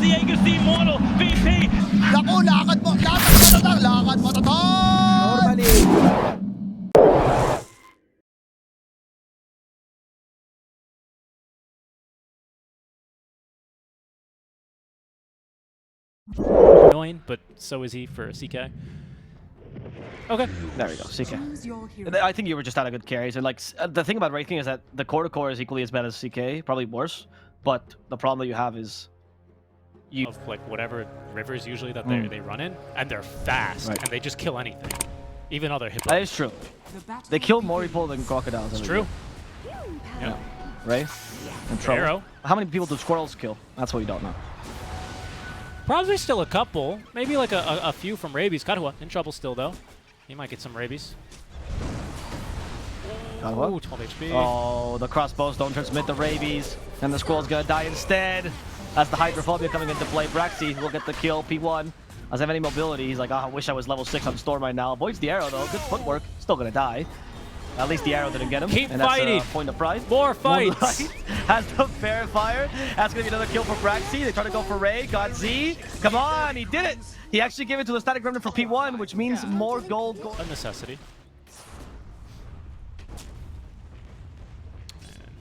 Diego is the immortal VP. Naku, lakad mo tatang, lakad mo tatang! Normally. Annoying, but so is he for CK. Okay. There we go, CK. I think you were just out of good carries. And like the thing about Wraith King is that the core to core is equally as bad as CK, probably worse. But the problem that you have is Of like whatever rivers usually that they run in, and they're fast, and they just kill anything, even other hippos. that is true. They kill more people than crocodiles. It's true. Yeah. Right? In trouble. Arrow. How many people do squirrels kill? That's what you don't know. Probably still a couple. Maybe like a few from rabies. Kadua in trouble still though. He might get some rabies. Oh, 12 HP. Oh, the crossbows don't transmit the rabies, and the squirrel's gonna die instead. That's the hydrophobia coming into play. Braxy will get the kill. P1 doesn't have any mobility. He's like, oh, I wish I was level 6 on Storm right now. Avoids the arrow though. Good footwork. Still gonna die. At least the arrow didn't get him. Keep and fighting. That's a point of pride. More fights. Has the fair fire. That's gonna be another kill for Braxy. They try to go for Ray. Got Z. Come on, he did it. He actually gave it to the static remnant for P1, which means more gold. A necessity.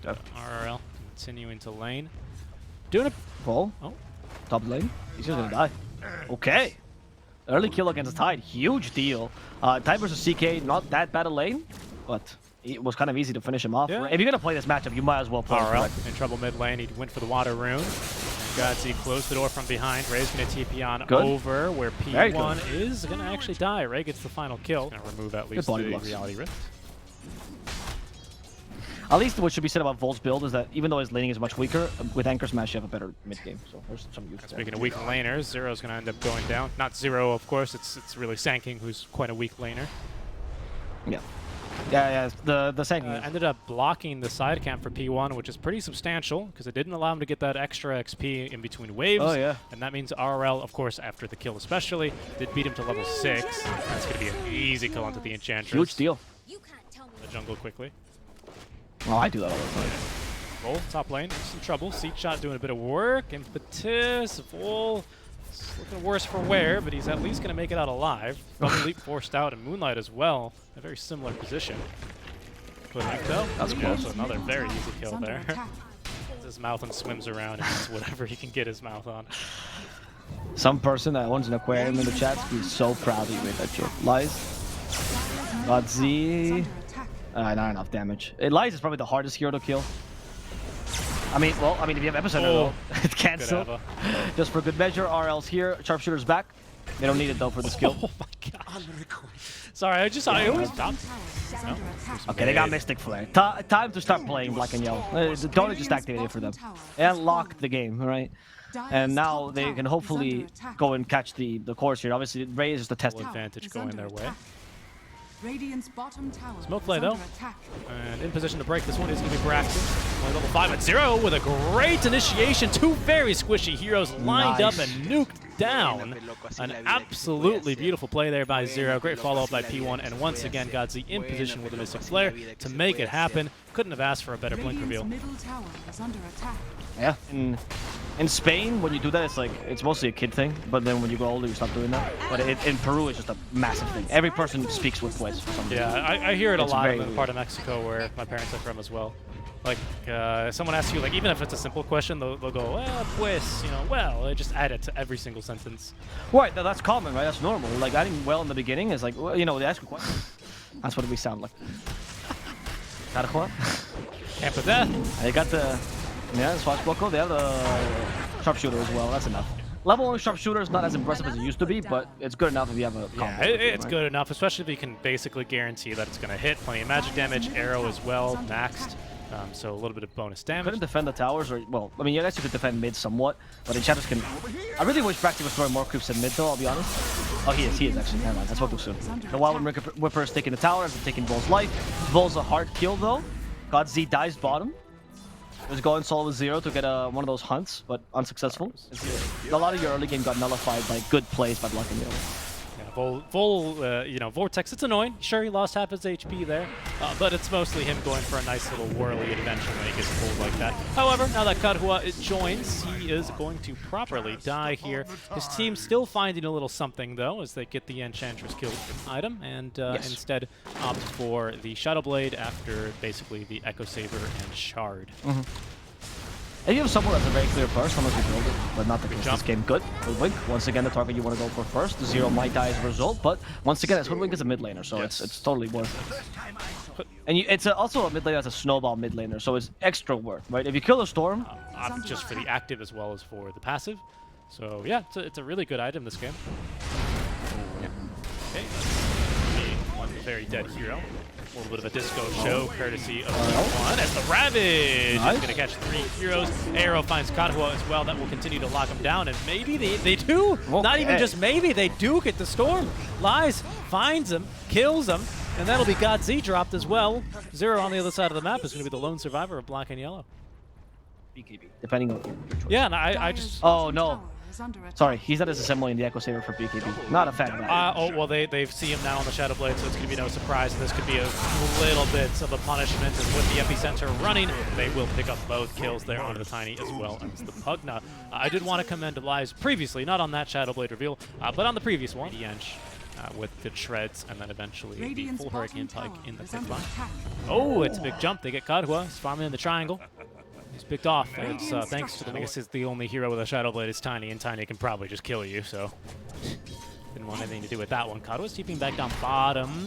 And RRL continuing to lane. Doing a Ball. Oh. Top lane. He's just gonna die. Okay. Early kill against Tide. Huge deal. Tide versus CK, not that bad a lane, but it was kind of easy to finish him off. Yeah. If you're gonna play this matchup, you might as well play RRL it. in trouble mid lane. He went for the water rune. Godsey closed the door from behind. Ray's gonna TP on Good. over where P1 is gonna actually die. Ray gets the final kill. Gonna remove at least the body blocks. reality rift. At least what should be said about Volt's build is that even though his laning is much weaker, with Anchor Smash you have a better mid game. So there's some use there. Speaking of weak laners, Zero's gonna end up going down. Not Zero, of course. It's really Sanking, who's quite a weak laner. Yeah. Yeah, the Sanking. Ended up blocking the side camp for P1, which is pretty substantial because it didn't allow him to get that extra XP in between waves. Oh, yeah. And that means RRL, of course, after the kill especially, did beat him to level 6. That's going to be an easy kill onto the Enchantress. Huge deal. The jungle quickly. Oh, I do that all the time. Vol, top lane, some trouble. Seat shot doing a bit of work. Impetus, Vol. It's looking worse for wear, but he's at least going to make it out alive. Double leap forced out, and Moonlight as well. A very similar position. But though, That's close. also another very easy kill there. His mouth and swims around and eats whatever he can get his mouth on. Some person that owns an aquarium in the chat be so proud that you made that joke. Lies. Got Z. Not enough damage. Lies is probably the hardest hero to kill. I mean, if you have Epicenter though, it's cancelled. Just for good measure, RL's here. Sharpshooter's back. They don't need it though for the skill. Oh my gosh. Sorry, I always stopped. No? Okay, they got Mystic Flare. Time to start playing Black and Yellow. Dota just activated for them. They unlocked the game, right? And now they can hopefully go and catch the course here. Obviously, Ray is just a test. Advantage going their way. Radiant's bottom tower Smoke play though, and in position to break this one is going to be Braxton. Only level 5 at 0 with a great initiation. Two very squishy heroes lined up and nuked down. An absolutely beautiful play there by Zero. Great follow-up by P1, and once again Godsey in position with a Mystic Flare to make it happen. Couldn't have asked for a better blink reveal. Yeah. In Spain, when you do that, it's mostly a kid thing. But then when you grow older, you stop doing that. But in Peru, it's just a massive thing. Every person speaks with Pues for some reason. Yeah, I hear it a lot in the weird. part of Mexico where my parents are from as well. Like, someone asks you, like, even if it's a simple question, they'll go, well, pues, you know, well, they just add it to every single sentence. Right, that's common, right? That's normal. Like, adding well in the beginning is like, well, you know, they ask a question. That's what we sound like. Carajua. Camp of Death. They got the Swashbuckle. They have the Sharpshooter as well. That's enough. Level 1 Sharpshooter is not as impressive as it used to be, but it's good enough if you have a combo. Yeah, it's good enough, especially if you can basically guarantee that it's going to hit. Plenty of magic damage, arrow as well, maxed. So a little bit of bonus damage. Couldn't defend the towers, or, well, I mean, you guys could defend mid somewhat, but Enchantress can... I really wish Braxy was throwing more creeps in mid, though, I'll be honest. Oh, he is actually. Never mind, I spoke too soon. The Wild Whipper is taking the tower, and taking Vol's life. Vol's a hard kill, though. God Z dies bottom. Was going solo with Zero to get one of those hunts, but unsuccessful. A lot of your early game got nullified by good plays by Black and Yellow. Yeah, you know, Vortex. It's annoying. Sure, he lost half his HP there, but it's mostly him going for a nice little whirly intervention when he gets pulled like that. However, now that Kadhua joins, he is going to properly die here. His team still finding a little something, though, as they get the Enchantress kill item and instead opt for the Shadow Blade after basically the Echo Saber and Shard. And you have someone that's a very clear burst, unless you build it, but not the case this game. Good. Hoodwink, once again, the target you want to go for first. The Zero might die as a result, but once again, Hoodwink is a mid laner, so it's totally worth it. And it's also a mid laner that's a snowball mid laner, so it's extra worth, right? If you kill a Storm... just for the active as well as for the passive. So yeah, it's a really good item this game. Okay, one very dead hero. A little bit of a disco show, courtesy of B01, as the Ravage is going to catch 3 heroes. Arrow finds Kadhua as well. That will continue to lock him down, and maybe they do. Okay. Not even just maybe, they do get the Storm. Lies, finds him, kills him, and that'll be God Z dropped as well. Zero on the other side of the map is going to be the lone survivor of black and yellow. BKB, depending on your choice. Yeah, and I just... Oh, no. Sorry, he's not as assembling the Echo Saber for BKB. Not a fan of that. Oh, well, they see him now on the Shadow Blade, so it's going to be no surprise. This could be a little bit of a punishment. And with the Epicenter running, they will pick up both kills there onto the Tiny as well as the Pugna. I did want to commend Elias previously, not on that Shadow Blade reveal, but on the previous one. With the Shreds, and then eventually the full Hurricane Pike in the quick line. Oh, it's a big jump. They get Kadhua. He's farming in the triangle. He's picked off. It's thanks to the... I guess it's the only hero with a Shadow Blade is Tiny, and Tiny can probably just kill you, so... Didn't want anything to do with that one. Kadhua's TPing back down bottom.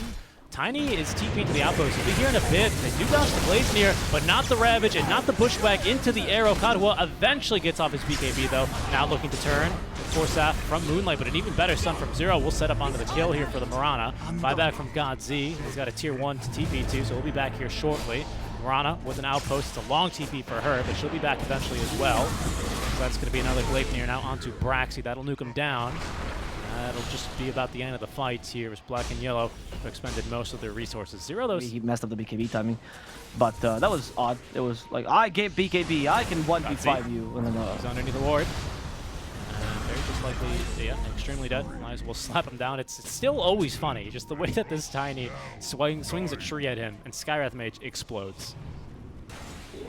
Tiny is TPing to the outpost. We'll be here in a bit. They do dodge the Blazemere, but not the Ravage and not the Bushwhack into the arrow. Kadhua eventually gets off his BKB, though. Now looking to turn. Force out from Moonlight, but an even better stun from Zero will set up onto the kill here for the Mirana. Buyback from God Z. He's got a tier 1 to TP to, so we'll be back here shortly. Mirana with an outpost. It's a long TP for her, but she'll be back eventually as well. So that's going to be another Gleipnir now onto Braxy. That'll nuke him down. That'll just be about the end of the fight here as Black and Yellow have expended most of their resources. Zero those. He messed up the BKB timing, but that was odd. It was like, I gave BKB, I can 1v5 you. And then, he's underneath the ward. Very just likely, yeah, extremely dead. Might as well slap him down. It's still always funny, just the way that this Tiny swings a tree at him and Skywrath Mage explodes.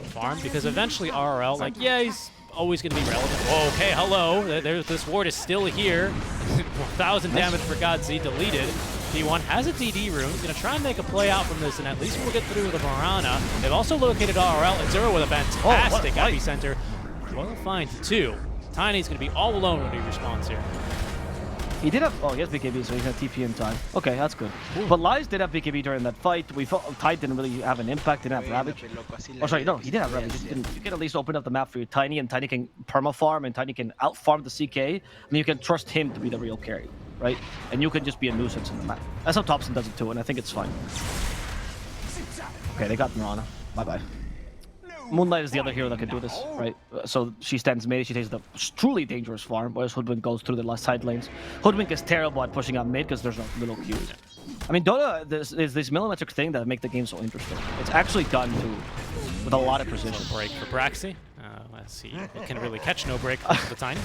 Farm, because eventually RRL, like, yeah, he's always going to be relevant. Oh, okay, hello. This ward is still here. 1,000 damage for God Z deleted. B01 has a DD rune. He's going to try and make a play out from this, and at least we'll get through with the Mirana. They've also located RRL and Zero with a fantastic Epicenter. Well, find 2. Tiny's going to be all alone when he responds here. He did have... Oh, he has BKB, so he's going to TP in time. Okay, that's good. Ooh. But Lies did have BKB during that fight. We thought Tide didn't really have an impact, didn't have Ravage. Oh, sorry, no, he did have Ravage. You can at least open up the map for your Tiny, and Tiny can perma-farm, and Tiny can out-farm the CK, and you can trust him to be the real carry, right? And you can just be a nuisance in the map. That's how Thompson does it too, and I think it's fine. Okay, they got Mirana. Bye-bye. Moonlight is the other hero that can do this, right? So she stands mid, she takes the truly dangerous farm, whereas Hoodwink goes through the last side lanes. Hoodwink is terrible at pushing out mid because there's no little queues. I mean, Dota is this millimetric thing that make the game so interesting. It's actually done with a lot of precision. Break for Braxy. Let's see. It can really catch no break for the Tiny.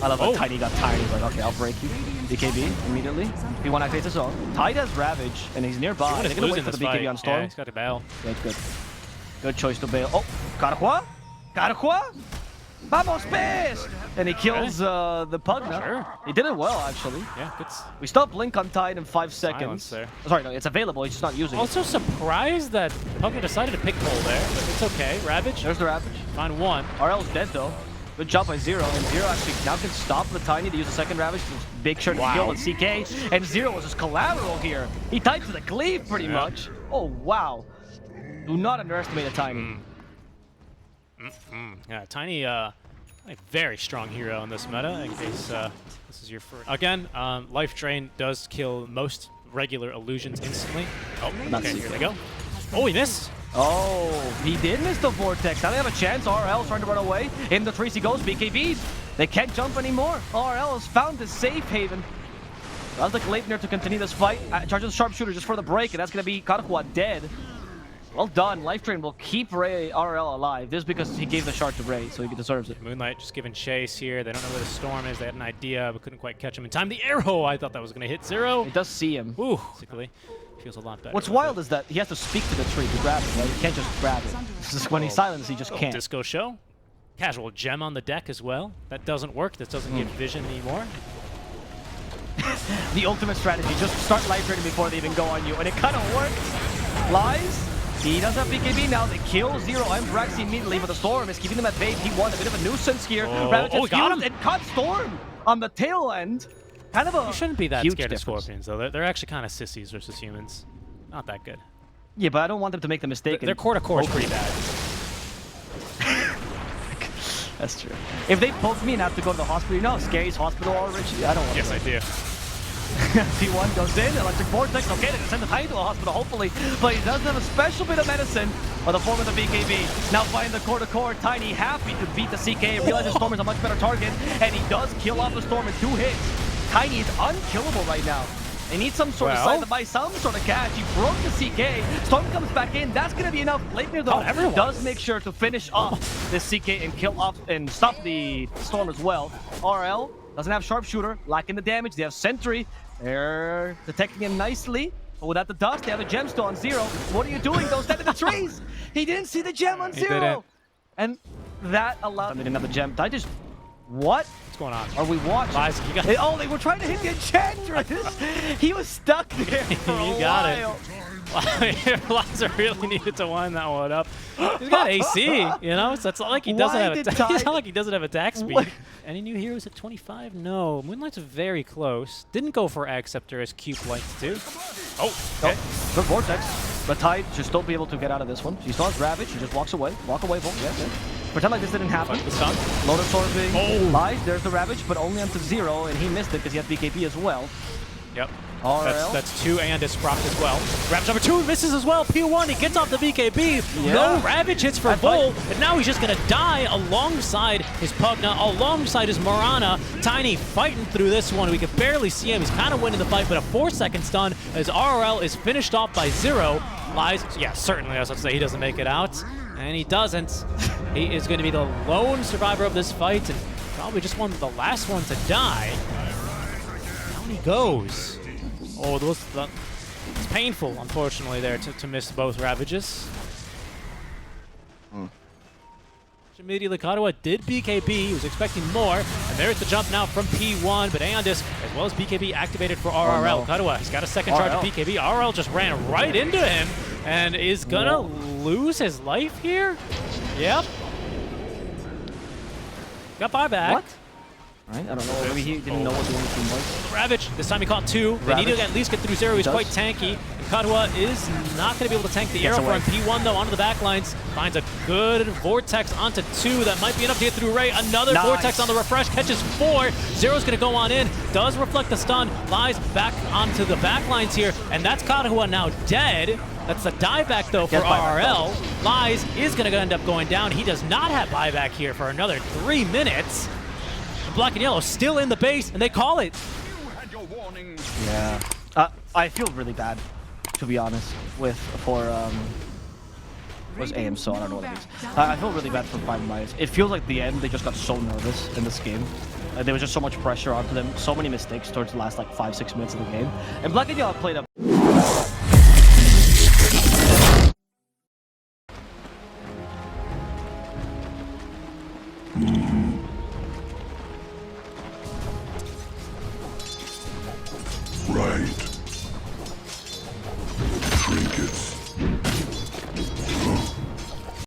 I love how Tiny got tired. He's like, okay, I'll break you. BKB immediately. P1 activates his own. Tide has Ravage, and he's nearby. They're going to wait for the BKB on Storm. Yeah, he's got to bail. Good. Good choice to bail. Oh, Kadhua? Kadhua? Vamos, Space! And he kills the Pugna. Sure. He did it well, actually. Yeah, good. We stopped Blink on Tide in 5 seconds. There. Sorry, no, it's available. He's just not using it. Also surprised that Pugna decided to pick Pole there, but it's okay. Ravage. There's the Ravage. Find 1. RL's dead, though. Good job by Zero. And Zero actually now can stop the Tiny to use the second Ravage to make sure to kill with CK. And Zero was just collateral here. He tied to the cleave pretty much. Oh, wow. Do not underestimate a Tiny. Yeah, Tiny, a very strong hero in this meta. In case this is your first. Again, Life Drain does kill most regular illusions instantly. Oh, okay, here they go. Oh, he missed. Oh, he did miss the Vortex. Now they have a chance. RL's trying to run away. In the trees he goes. BKB. They can't jump anymore. RL has found his safe haven. Allows the Gleipnir to continue this fight. Charges Sharpshooter just for the break, and that's going to be Kadhua dead. Well done. Life Drain will keep Ray RL alive. This is because he gave the shard to Ray, so he deserves it. Moonlight just giving chase here. They don't know where the storm is. They had an idea, but couldn't quite catch him in time. The arrow, I thought that was going to hit Zero. It does see him. Ooh, basically. Feels a lot better. What's wild is that he has to speak to the tree to grab it, right? He can't just grab it. This is when he's silenced, he just can't. Disco show. Casual gem on the deck as well. That doesn't work. This doesn't give vision anymore. The ultimate strategy, just start life draining before they even go on you, and it kind of works. Lies. He does have BKB now. They kill Zero and Braxy immediately, but the Storm is keeping them at bay. P1, a bit of a nuisance here. Oh, he got him. And caught Storm on the tail end. Kind of a You shouldn't be that huge scared difference. of Scorpions, though. They're actually kind of sissies versus humans. Not that good. Yeah, but I don't want them to make the mistake. Their core-to-core is pretty bad. That's true. If they poke me and have to go to the hospital, you know how scary is hospital are, Richie? I don't want Yes, I do. P1 goes in, Electric Vortex, okay, they can send the Tiny to a hospital, hopefully, but he does have a special bit of medicine on the form of the BKB. Now find the core-to-core, Tiny happy to beat the CK, realizes Storm is a much better target, and he does kill off the Storm in 2 hits. Tiny is unkillable right now. They need some sort of sign to buy some sort of catch. He broke the CK. Storm comes back in. That's going to be enough. Leitner, though, does make sure to finish off this CK and kill off and stop the Storm as well. RL doesn't have Sharpshooter, lacking the damage. They have Sentry. They're detecting him nicely. But without the dust, they have a gemstone on Zero. What are you doing, though? Stand in the trees. He didn't see the gem on Zero. And that allowed... They didn't have the gem. I just... What? What's going on? Are we watching? Lies, you got Oh, they were trying to hit the Enchantress! He was stuck there for You a got while. Liza really needed to wind that one up. He's got AC, you know? So it's not like he doesn't have it's not like he doesn't have attack speed. What? Any new heroes at 25? No. Moonlight's very close. Didn't go for X after his Cube likes to. Oh, okay. Good Vortex. But Tide should still be able to get out of this one. She still has Ravage. She just walks away. Walk away, Volt. Yeah, yeah. Pretend like this didn't happen. The stun. Load absorbing. Oh. Lies. There's the Ravage, but only onto Zero, and he missed it because he had BKB as well. Yep. RL. That's 2 and is proc as well. Ravage number 2 misses as well. P1, he gets off the BKB. Yeah. No Ravage hits for Vol, and now he's just going to die alongside his Pugna, alongside his Morana. Tiny fighting through this one. We can barely see him. He's kind of winning the fight, but a 4-second stun as RL is finished off by Zero. Lies, yeah, certainly, I was about to say he doesn't make it out, and he doesn't. He is going to be the lone survivor of this fight, and probably just one of the last one to die. Down he goes. Oh, it's painful, unfortunately, there to miss both Ravages. Immediately, Katawa did BKB. He was expecting more, and there's the jump now from P1, but Aeondis, as well as BKB, activated for RRL. Oh, no. Katawa, he's got a second charge of BKB. RRL just ran right into him, and is gonna lose his life here? Yep. Got buyback. What? Right? I don't know. Maybe he didn't know what the only team was. Ravage, this time he caught 2. They need to at least get through Zero. He's quite tanky. And Katawa is not going to be able to tank the arrow for him. P1, though, onto the back lines. Finds a good Vortex onto 2. That might be enough to get through Ray. Another Vortex on the refresh. Catches 4. Zero's going to go on in. Does reflect the stun. Lies back onto the back lines here. And that's Katawa now dead. That's the dieback, though, for RRL. Lies is going to end up going down. He does not have buyback here for another 3 minutes. Black and yellow still in the base, and they call it. Yeah. I feel really bad, to be honest, for was AM, so I don't know what it is. I feel really bad for 5ManMidas. It feels like the end, they just got so nervous in this game. There was just so much pressure onto them, so many mistakes towards the last like 5-6 minutes of the game. And Black and Yellow played up